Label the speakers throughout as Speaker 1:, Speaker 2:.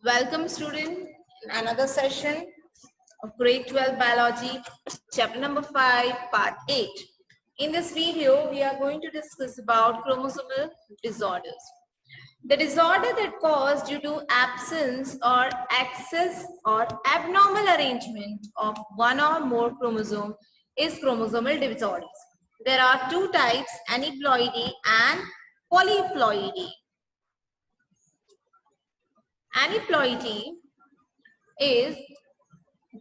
Speaker 1: Welcome student in another session of grade 12 biology, chapter number 5, part 8. In this video, we are going to discuss about chromosomal disorders. The disorder that caused due to absence or excess or abnormal arrangement of one or more chromosome is chromosomal disorders. There are two types, aneuploidy and polyploidy. Aneuploidy is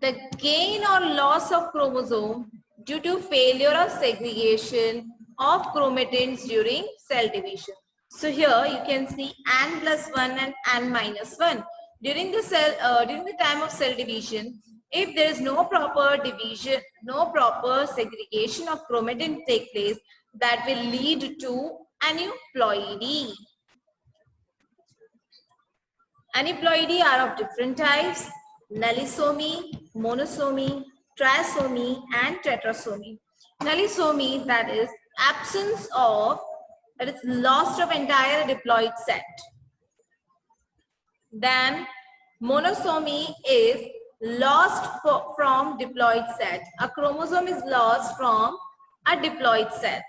Speaker 1: the gain or loss of chromosome due to failure of segregation of chromatins during cell division. So here you can see N plus 1 and N minus 1. During the time of cell division, if there is no proper division, no proper segregation of chromatin take place, that will lead to aneuploidy. Aneuploidy are of different types: nullisomy, monosomy, trisomy, and tetrasomy. Nullisomy, that is absence of, that is loss of entire diploid set. Then monosomy is lost from diploid set. A chromosome is lost from a diploid set.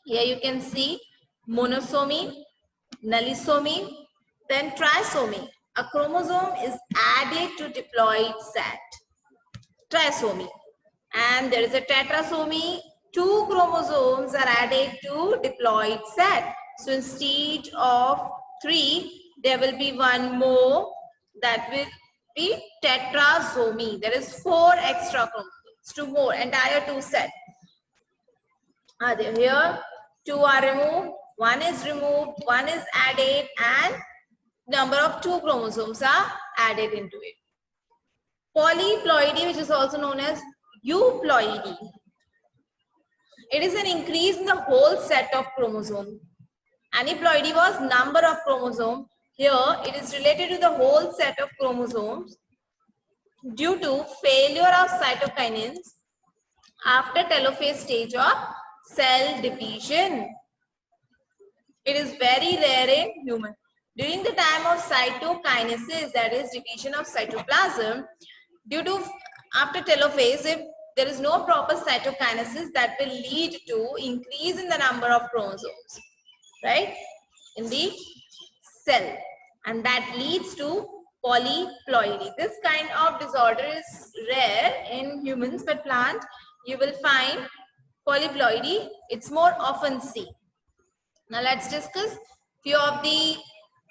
Speaker 1: Here you can see monosomy, nullisomy, then trisomy. A chromosome is added to diploid set. Trisomy. And there is a tetrasomy. Two chromosomes are added to diploid set. So instead of 3, there will be one more. That will be tetrasomy. There is 4 extra chromosomes. 2 more. Entire 2 set are there. Here 2 are removed. 1 is removed. 1 is added. And number of 2 chromosomes are added into it. Polyploidy, which is also known as euploidy. It is an increase in the whole set of chromosomes. Aneuploidy was number of chromosomes. Here it is related to the whole set of chromosomes due to failure of cytokinins after telophase stage of cell division. It is very rare in humans. During the time of cytokinesis, that is division of cytoplasm, due to after telophase, if there is no proper cytokinesis, that will lead to increase in the number of chromosomes, right, in the cell, and that leads to polyploidy. This kind of disorder is rare in humans, but plant you will find polyploidy. It's more often seen. Now let's discuss few of the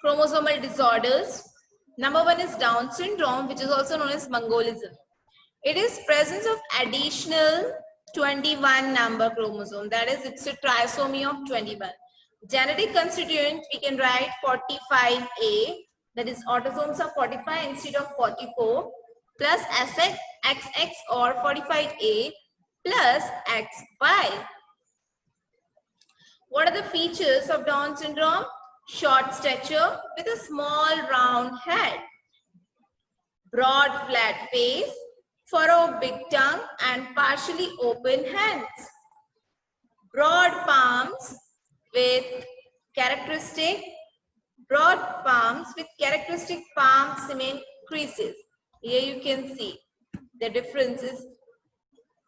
Speaker 1: chromosomal disorders. Number 1 is Down syndrome, which is also known as Mongolism. It is presence of additional 21 number chromosome. That is, it's a trisomy of 21. Genetic constituent, we can write 45A. That is, autosomes are 45 instead of 44. Plus XX or 45A plus XY. What are the features of Down syndrome? Short stature with a small round head, broad flat face, furrowed big tongue and partially open hands, broad palms with characteristic palm cement creases. Here you can see the difference is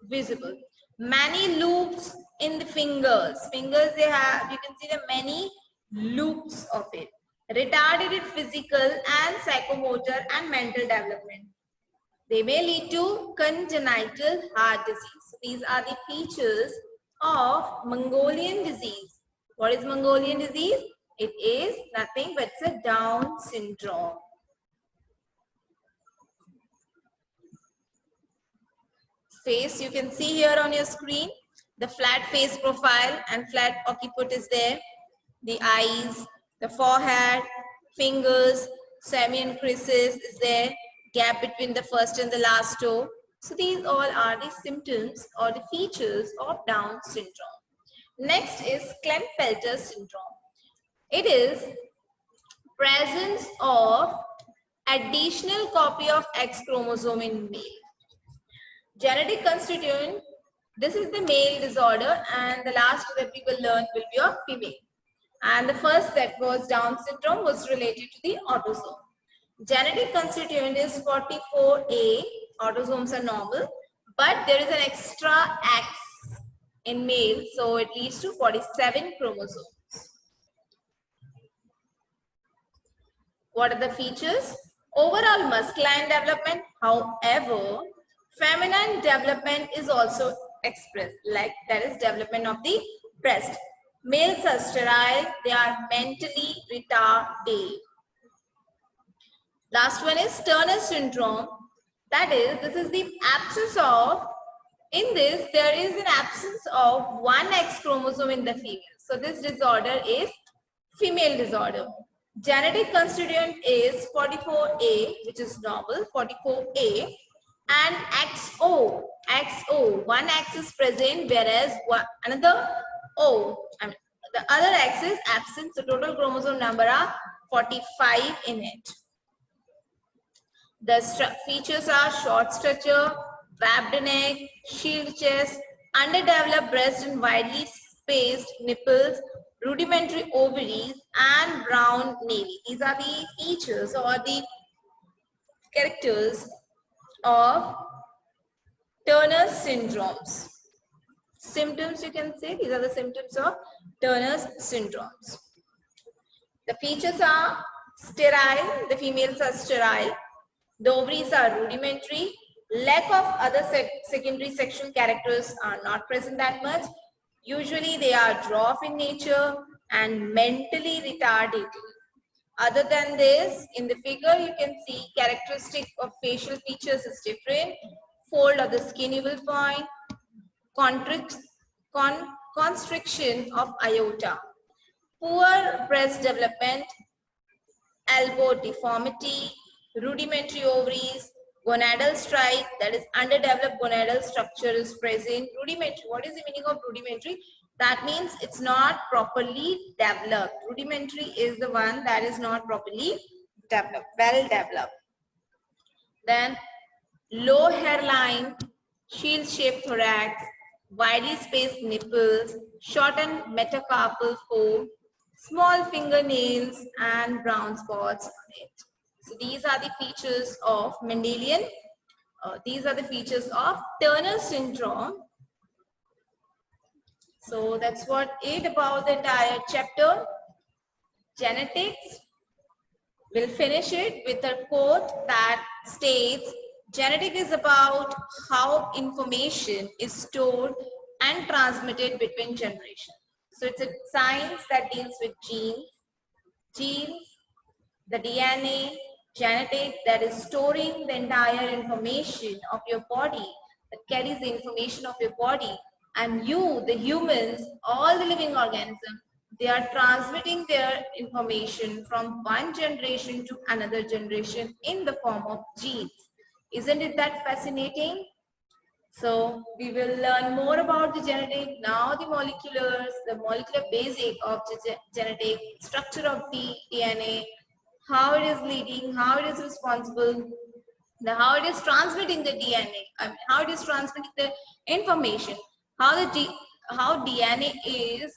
Speaker 1: visible. Many loops in the fingers. Fingers they have, you can see the many loops of it. Retarded physical and psychomotor and mental development. They may lead to congenital heart disease. These are the features of Mongolian disease. What is Mongolian disease? It is nothing but it's a Down syndrome. Face you can see here on your screen. The flat face profile and flat occiput is there. The eyes, the forehead, fingers, semian creases is there, gap between the first and the last toe. So these all are the symptoms or the features of Down syndrome. Next is Klinefelter syndrome. It is presence of additional copy of X chromosome in male. Genetic constituent, this is the male disorder, and the last that we will learn will be of female. And the first that was Down syndrome was related to the autosome. Genetic constituent is 44A, autosomes are normal, but there is an extra X in male, so it leads to 47 chromosomes. What are the features? Overall masculine development, however, feminine development is also expressed, like that is development of the breast. Males are sterile, they are mentally retarded. Last one is Turner syndrome. That is, this is the absence of, in this, there is an absence of one X chromosome in the female. So this disorder is female disorder. Genetic constituent is 44A, which is normal, 44A, and XO, one X is present, whereas another O, the other X is absent. So total chromosome number are 45 in it. The features are short stature, wrapped neck, shield chest, underdeveloped breast and widely spaced nipples, rudimentary ovaries, and brown navy. These are the features or the characters of Turner syndromes. Symptoms, you can say, these are the symptoms of Turner's syndromes. The features are sterile, the females are sterile. The ovaries are rudimentary. Lack of other secondary sexual characters are not present that much. Usually they are dwarf in nature and mentally retarded. Other than this, in the figure you can see characteristic of facial features is different. Fold of the skin you will find. Constriction of aorta. Poor breast development. Elbow deformity, rudimentary ovaries, gonadal stripe, that is underdeveloped gonadal structure is present. Rudimentary, what is the meaning of rudimentary? That means it's not properly developed. Rudimentary is the one that is not properly developed, well developed. Then low hairline, shield-shaped thorax, widely spaced nipples, shortened metacarpal fold, small fingernails, and brown spots on it. So these are the features of Mendelian. These are the features of Turner syndrome. So that's what it about the entire chapter. Genetics. We'll finish it with a quote that states, genetic is about how information is stored and transmitted between generations. So it's a science that deals with genes, the DNA, genetic, that is storing the entire information of your body, that carries the information of your body, and you, the humans, all the living organisms, they are transmitting their information from one generation to another generation in the form of genes. Isn't it that fascinating? So we will learn more about the genetic, now the molecular basic of the genetic, structure of the DNA, how it is leading, how it is responsible, how it is transmitting the DNA, how it is transmitting the information, how DNA is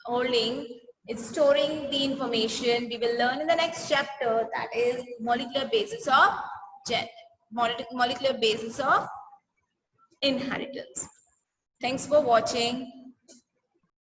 Speaker 1: holding, it's storing the information. We will learn in the next chapter, that is molecular basis of molecular basis of inheritance. Thanks for watching.